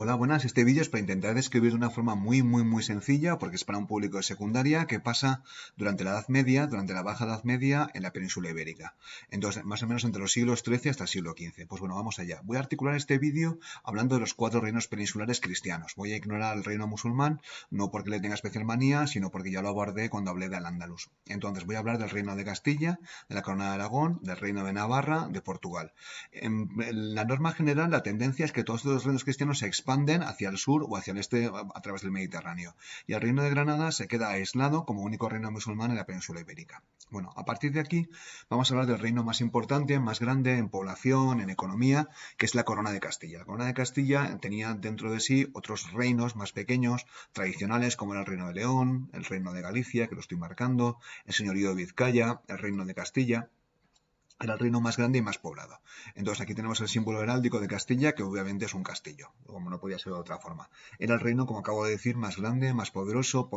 Hola, buenas. Este vídeo es para intentar describir de una forma muy sencilla, porque es para un público de secundaria, qué pasa durante la Edad Media, durante la Baja Edad Media en la península ibérica. Entonces, más o menos entre los siglos XIII hasta el siglo XV. Pues bueno, vamos allá. Voy a articular este vídeo hablando de los cuatro reinos peninsulares cristianos. Voy a ignorar el reino musulmán, no porque le tenga especial manía, sino porque ya lo abordé cuando hablé de Al-Ándalus. Entonces, voy a hablar del reino de Castilla, de la corona de Aragón, del reino de Navarra, de Portugal. En la norma general, la tendencia es que todos los reinos cristianos se expanden hacia el sur o hacia el este a través del Mediterráneo. Y el reino de Granada se queda aislado como único reino musulmán en la península ibérica. Bueno, a partir de aquí vamos a hablar del reino más importante, más grande en población, en economía, que es la corona de Castilla. La corona de Castilla tenía dentro de sí otros reinos más pequeños, tradicionales, como era el reino de León, el reino de Galicia, que lo estoy marcando, el señorío de Vizcaya, el reino de Castilla. Era el reino más grande y más poblado. Entonces aquí tenemos el símbolo heráldico de Castilla, que obviamente es un castillo, como no podía ser de otra forma. Era el reino, como acabo de decir, más grande, más poderoso,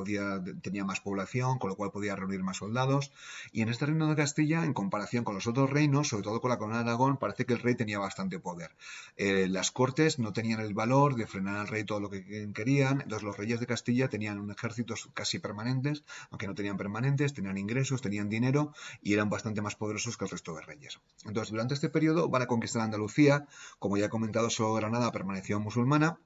tenía más población, con lo cual podía reunir más soldados. Y en este reino de Castilla, en comparación con los otros reinos, sobre todo con la corona de Aragón, parece que el rey tenía bastante poder. Las cortes no tenían el valor de frenar al rey todo lo que querían, entonces los reyes de Castilla tenían un ejércitos casi permanentes, aunque no tenían permanentes, tenían ingresos, tenían dinero y eran bastante más poderosos que el resto de reyes. Entonces, durante este periodo van a conquistar Andalucía, como ya he comentado, solo Granada permaneció musulmana.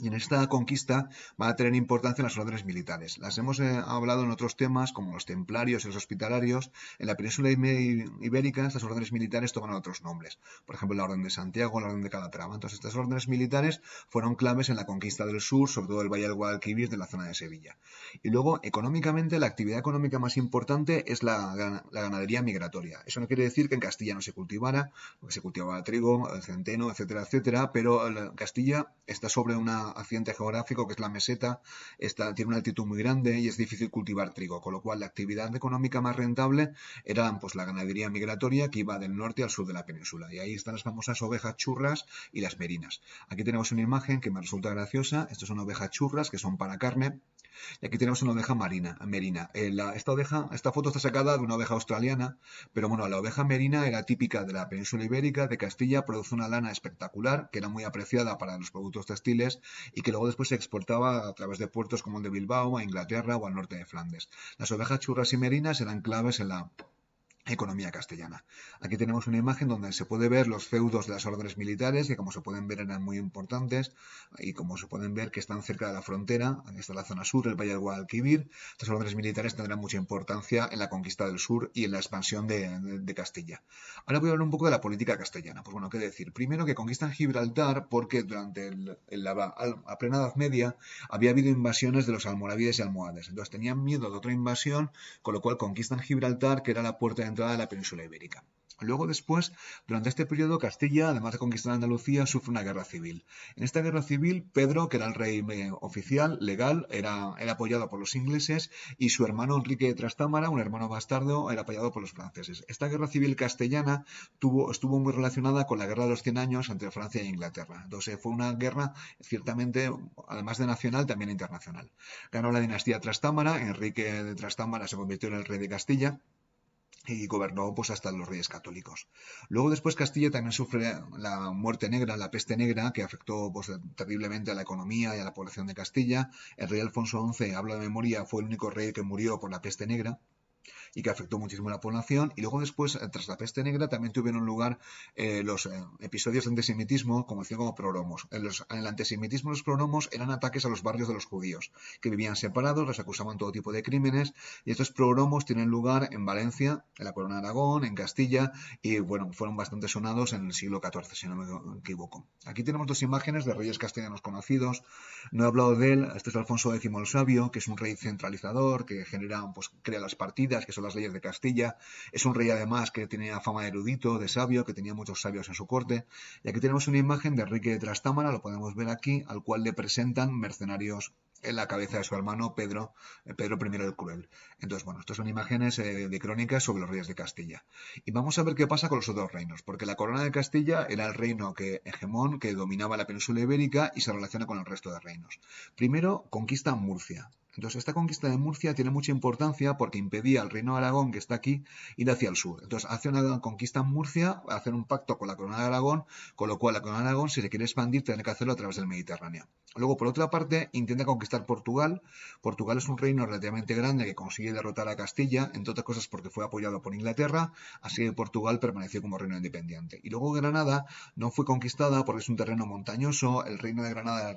Y en esta conquista van a tener importancia las órdenes militares. Las hemos hablado en otros temas, como los templarios y los hospitalarios. En la península ibérica, estas órdenes militares toman otros nombres. Por ejemplo, la orden de Santiago, la orden de Calatrava. Entonces, estas órdenes militares fueron claves en la conquista del sur, sobre todo el Valle del Guadalquivir, de la zona de Sevilla. Y luego, económicamente, la actividad económica más importante es la ganadería migratoria. Eso no quiere decir que en Castilla no se cultivara, porque se cultivaba trigo, el centeno, etcétera, etcétera, pero Castilla está sobre una accidente geográfico que es la meseta, tiene una altitud muy grande y es difícil cultivar trigo, con lo cual la actividad económica más rentable era pues la ganadería migratoria que iba del norte al sur de la península. Y ahí están las famosas ovejas churras y las merinas. Aquí tenemos una imagen que me resulta graciosa. Estas son ovejas churras que son para carne. Y aquí tenemos una oveja merina. Esta foto está sacada de una oveja australiana, pero bueno, la oveja merina era típica de la península ibérica, de Castilla, produce una lana espectacular, que era muy apreciada para los productos textiles y que luego después se exportaba a través de puertos como el de Bilbao, a Inglaterra o al norte de Flandes. Las ovejas churras y merinas eran claves en la economía castellana. Aquí tenemos una imagen donde se puede ver los feudos de las órdenes militares, que como se pueden ver eran muy importantes, y como se pueden ver que están cerca de la frontera. Aquí está la zona sur, el Valle del Guadalquivir. Estas órdenes militares tendrán mucha importancia en la conquista del sur y en la expansión de Castilla. Ahora voy a hablar un poco de la política castellana. Pues bueno, qué decir. Primero que conquistan Gibraltar porque durante a plena Edad Media había habido invasiones de los almorávides y almohades. Entonces tenían miedo de otra invasión, con lo cual conquistan Gibraltar, que era la puerta de entrada de la península ibérica. Luego después, durante este periodo, Castilla, además de conquistar Andalucía, sufre una guerra civil. En esta guerra civil, Pedro, que era el rey oficial, legal, era apoyado por los ingleses y su hermano Enrique de Trastámara, un hermano bastardo, era apoyado por los franceses. Esta guerra civil castellana estuvo muy relacionada con la guerra de los 100 años entre Francia e Inglaterra. Entonces fue una guerra, ciertamente, además de nacional, también internacional. Ganó la dinastía Trastámara, Enrique de Trastámara se convirtió en el rey de Castilla y gobernó pues hasta los reyes católicos. Luego después Castilla también sufre la muerte negra, la peste negra, que afectó pues, terriblemente a la economía y a la población de Castilla. El rey Alfonso XI, hablo de memoria, fue el único rey que murió por la peste negra y que afectó muchísimo a la población. Y luego después, tras la peste negra, también tuvieron lugar los episodios de antisemitismo, conocidos como progromos. En el antisemitismo, los progromos eran ataques a los barrios de los judíos, que vivían separados, los acusaban todo tipo de crímenes, y estos progromos tienen lugar en Valencia, en la Corona de Aragón, en Castilla, y bueno, fueron bastante sonados en el siglo XIV, si no me equivoco. Aquí tenemos dos imágenes de reyes castellanos conocidos. No he hablado de él, este es Alfonso X el Sabio, que es un rey centralizador, que pues, crea las partidas, que son las leyes de Castilla. Es un rey además que tenía fama de erudito, de sabio, que tenía muchos sabios en su corte. Y aquí tenemos una imagen de Enrique de Trastámara, lo podemos ver aquí, al cual le presentan mercenarios en la cabeza de su hermano Pedro I el Cruel. Entonces, bueno, estas son imágenes de crónicas sobre los reyes de Castilla. Y vamos a ver qué pasa con los otros reinos, porque la corona de Castilla era el reino hegemón que dominaba la península ibérica y se relaciona con el resto de reinos. Primero, conquista Murcia. Entonces, esta conquista de Murcia tiene mucha importancia porque impedía al reino de Aragón, que está aquí, ir hacia el sur. Entonces, hace una conquista en Murcia, hacer un pacto con la corona de Aragón, con lo cual la corona de Aragón, si se quiere expandir, tiene que hacerlo a través del Mediterráneo. Luego, por otra parte, intenta conquistar Portugal. Portugal es un reino relativamente grande que consigue derrotar a Castilla, entre otras cosas porque fue apoyado por Inglaterra, así que Portugal permaneció como reino independiente. Y luego Granada no fue conquistada porque es un terreno montañoso, el reino de Granada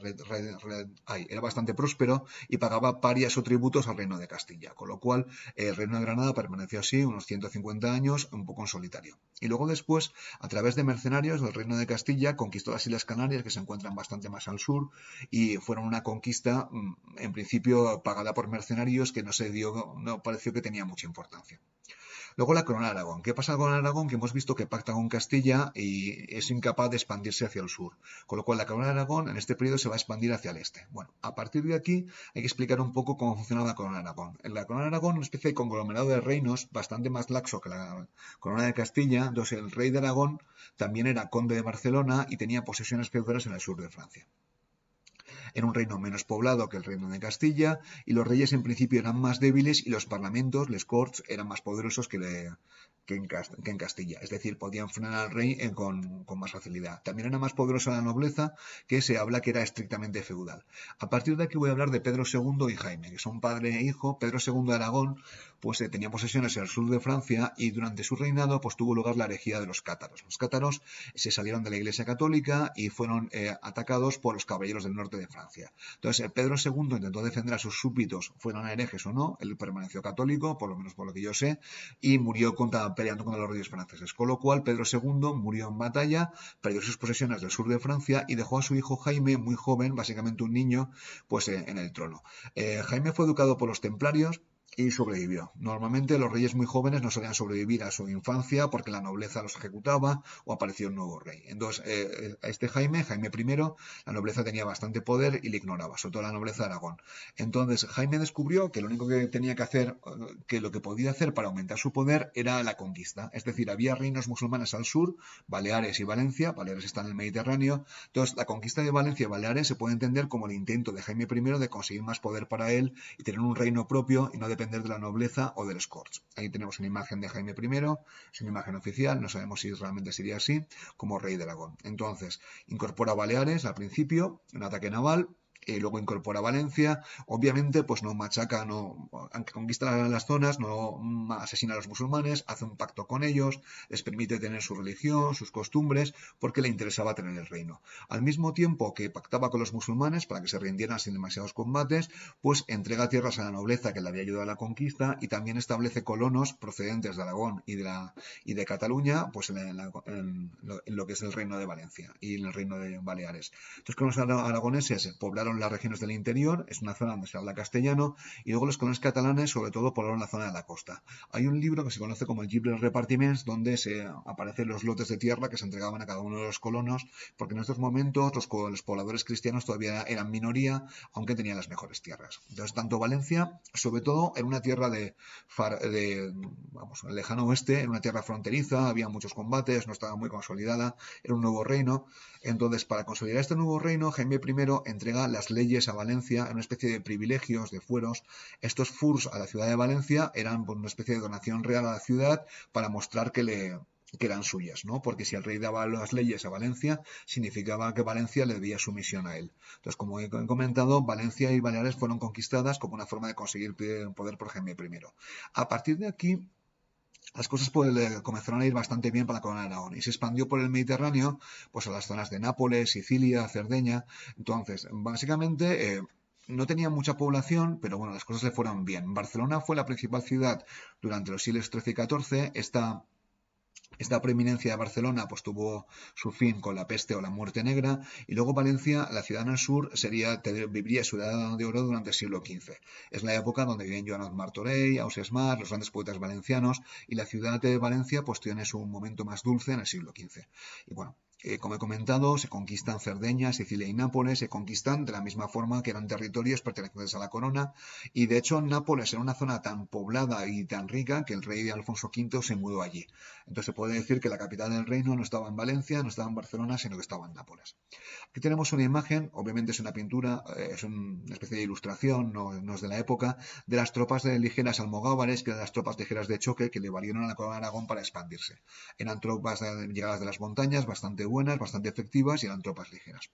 era bastante próspero y pagaba parias o tributos al reino de Castilla, con lo cual el reino de Granada permaneció así unos 150 años, un poco en solitario. Y luego después, a través de mercenarios, el reino de Castilla conquistó las Islas Canarias, que se encuentran bastante más al sur, y fueron una conquista, en principio, pagada por mercenarios que no pareció que tenía mucha importancia. Luego la corona de Aragón. ¿Qué pasa con Aragón? Que hemos visto que pacta con Castilla y es incapaz de expandirse hacia el sur. Con lo cual la corona de Aragón en este periodo se va a expandir hacia el este. Bueno, a partir de aquí hay que explicar un poco cómo funciona la corona de Aragón. En la corona de Aragón, una especie de conglomerado de reinos bastante más laxo que la corona de Castilla. Entonces el rey de Aragón también era conde de Barcelona y tenía posesiones feudas en el sur de Francia. Era un reino menos poblado que el reino de Castilla y los reyes en principio eran más débiles y los parlamentos, les corts, eran más poderosos que en Castilla. Es decir, podían frenar al rey con más facilidad. También era más poderosa la nobleza, que se habla que era estrictamente feudal. A partir de aquí voy a hablar de Pedro II y Jaime, que son padre e hijo. Pedro II de Aragón pues tenía posesiones en el sur de Francia y durante su reinado pues tuvo lugar la herejía de los cátaros. Los cátaros se salieron de la Iglesia Católica y fueron atacados por los caballeros del norte de Francia. Entonces Pedro II intentó defender a sus súbditos, fueran herejes o no, él permaneció católico, por lo menos por lo que yo sé, y murió peleando contra los reyes franceses. Con lo cual Pedro II murió en batalla, perdió sus posesiones del sur de Francia y dejó a su hijo Jaime, muy joven, básicamente un niño, pues en el trono. Jaime fue educado por los templarios y sobrevivió. Normalmente los reyes muy jóvenes no solían sobrevivir a su infancia porque la nobleza los ejecutaba o apareció un nuevo rey. Entonces, a este Jaime I, la nobleza tenía bastante poder y le ignoraba, sobre todo la nobleza de Aragón. Entonces, Jaime descubrió que lo único que tenía que hacer, que lo que podía hacer para aumentar su poder era la conquista. Es decir, había reinos musulmanes al sur, Baleares y Valencia. Baleares está en el Mediterráneo. Entonces, la conquista de Valencia y Baleares se puede entender como el intento de Jaime I de conseguir más poder para él y tener un reino propio y no depender de la nobleza o de los corts. Ahí tenemos una imagen de Jaime I, es una imagen oficial, no sabemos si realmente sería así, como rey de Aragón. Entonces, incorpora Baleares al principio, un ataque naval, luego incorpora Valencia, obviamente pues no machaca, aunque conquista las zonas, no asesina a los musulmanes, hace un pacto con ellos, les permite tener su religión, sus costumbres, porque le interesaba tener el reino. Al mismo tiempo que pactaba con los musulmanes para que se rindieran sin demasiados combates, pues entrega tierras a la nobleza que le había ayudado a la conquista y también establece colonos procedentes de Aragón y de Cataluña, pues en lo que es el reino de Valencia y en el reino de Baleares. Entonces con los aragoneses poblaron las regiones del interior, es una zona donde se habla castellano, y luego los colonos catalanes sobre todo poblaron la zona de la costa. Hay un libro que se conoce como el Llibre de Repartiments, donde se aparecen los lotes de tierra que se entregaban a cada uno de los colonos, porque en estos momentos los pobladores cristianos todavía eran minoría, aunque tenían las mejores tierras. Entonces, tanto Valencia, sobre todo, era una tierra el lejano oeste, era una tierra fronteriza, había muchos combates, no estaba muy consolidada, era un nuevo reino. Entonces, para consolidar este nuevo reino, Jaime I entrega las leyes a Valencia en una especie de privilegios, de fueros. Estos furs a la ciudad de Valencia eran una especie de donación real a la ciudad para mostrar que eran suyas, ¿no? Porque si el rey daba las leyes a Valencia, significaba que Valencia le debía sumisión a él. Entonces, como he comentado, Valencia y Baleares fueron conquistadas como una forma de conseguir poder por Jaime I. A partir de aquí, las cosas comenzaron a ir bastante bien para la corona de Aragón y se expandió por el Mediterráneo, pues a las zonas de Nápoles, Sicilia, Cerdeña. Entonces, básicamente no tenía mucha población, pero bueno, las cosas le fueron bien. Barcelona fue la principal ciudad durante los siglos XIII y XIV. Esta preeminencia de Barcelona pues tuvo su fin con la peste o la muerte negra, y luego Valencia, la ciudad en el sur, viviría su edad de oro durante el siglo XV. Es la época donde viven Joan Martorell, Ausiàs Marc, los grandes poetas valencianos, y la ciudad de Valencia pues tiene su momento más dulce en el siglo XV. Y bueno, Como he comentado, se conquistan Cerdeña, Sicilia y Nápoles, se conquistan de la misma forma que eran territorios pertenecientes a la corona, y de hecho Nápoles era una zona tan poblada y tan rica que el rey Alfonso V se mudó allí. Entonces se puede decir que la capital del reino no estaba en Valencia, no estaba en Barcelona, sino que estaba en Nápoles. Aquí tenemos una imagen, obviamente es una pintura, es una especie de ilustración, no es de la época, de las tropas de ligeras almogávares, que eran las tropas ligeras de choque que le valieron a la corona de Aragón para expandirse. Eran tropas llegadas de las montañas, bastante buenas, bastante efectivas, y eran tropas ligeras.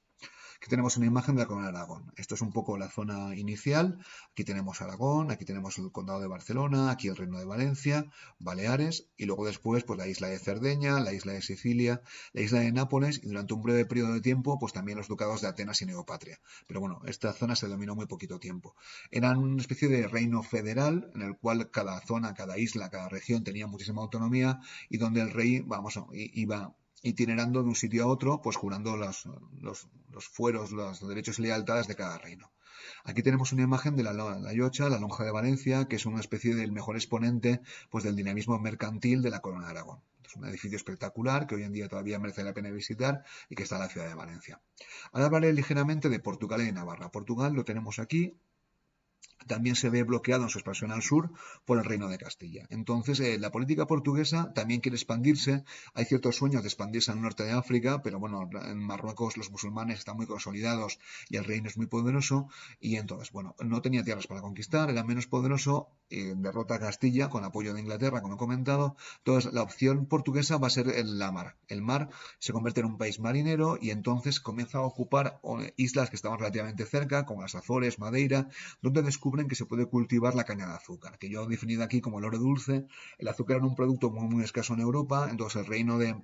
Aquí tenemos una imagen de la corona de Aragón. Esto es un poco la zona inicial. Aquí tenemos Aragón, aquí tenemos el condado de Barcelona, aquí el reino de Valencia, Baleares, y luego después pues la isla de Cerdeña, la isla de Sicilia, la isla de Nápoles, y durante un breve periodo de tiempo pues también los ducados de Atenas y Neopatria. Pero bueno, esta zona se dominó muy poquito tiempo. Eran una especie de reino federal en el cual cada zona, cada isla, cada región tenía muchísima autonomía, y donde el rey, iba itinerando de un sitio a otro, pues jurando los fueros, los derechos y lealtades de cada reino. Aquí tenemos una imagen de la Llocha, la lonja de Valencia, que es una especie del mejor exponente pues, del dinamismo mercantil de la corona de Aragón. Es un edificio espectacular que hoy en día todavía merece la pena visitar y que está en la ciudad de Valencia. Ahora hablaré ligeramente de Portugal y de Navarra. Portugal lo tenemos aquí. También se ve bloqueado en su expansión al sur por el Reino de Castilla. Entonces, la política portuguesa también quiere expandirse. Hay ciertos sueños de expandirse al norte de África, pero bueno, en Marruecos los musulmanes están muy consolidados y el reino es muy poderoso. Y entonces, bueno, no tenía tierras para conquistar, era menos poderoso, derrota a Castilla con apoyo de Inglaterra, como he comentado. Entonces, la opción portuguesa va a ser la mar. El mar se convierte en un país marinero y entonces comienza a ocupar islas que estaban relativamente cerca, como las Azores, Madeira, donde descubren que se puede cultivar la caña de azúcar, que yo he definido aquí como el oro dulce. El azúcar era un producto muy escaso en Europa, entonces el reino de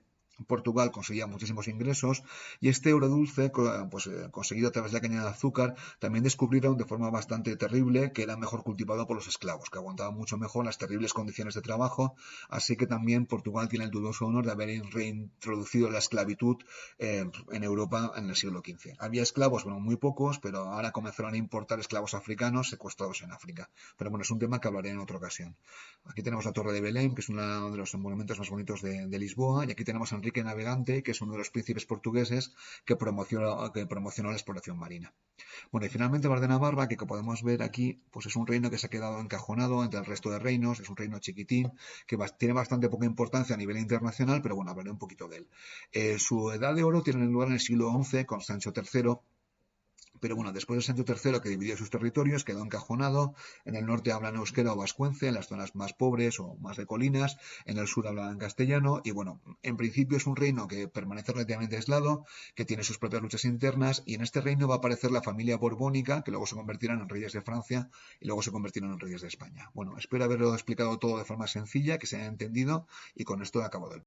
Portugal conseguía muchísimos ingresos, y este oro dulce, pues, conseguido a través de la caña de azúcar, también descubrieron de forma bastante terrible que era mejor cultivado por los esclavos, que aguantaban mucho mejor las terribles condiciones de trabajo. Así que también Portugal tiene el dudoso honor de haber reintroducido la esclavitud en Europa en el siglo XV. Había esclavos, bueno, muy pocos, pero ahora comenzaron a importar esclavos africanos secuestrados en África. Pero bueno, es un tema que hablaré en otra ocasión. Aquí tenemos la Torre de Belém, que es uno de los monumentos más bonitos de Lisboa, y aquí tenemos a Enrique Navegante, que es uno de los príncipes portugueses que promocionó la exploración marina. Bueno, y finalmente Bar de Navarra, que como podemos ver aquí, pues es un reino que se ha quedado encajonado entre el resto de reinos, es un reino chiquitín, que tiene bastante poca importancia a nivel internacional, pero bueno, hablaré un poquito de él. Su edad de oro tiene lugar en el siglo XI con Sancho III. Pero bueno, después de Sancho III, que dividió sus territorios, quedó encajonado. En el norte hablan euskera o vascuence, en las zonas más pobres o más de colinas. En el sur hablan castellano. Y bueno, en principio es un reino que permanece relativamente aislado, que tiene sus propias luchas internas. Y en este reino va a aparecer la familia borbónica, que luego se convertirán en reyes de Francia y luego se convirtieron en reyes de España. Bueno, espero haberlo explicado todo de forma sencilla, que se haya entendido. Y con esto he acabado el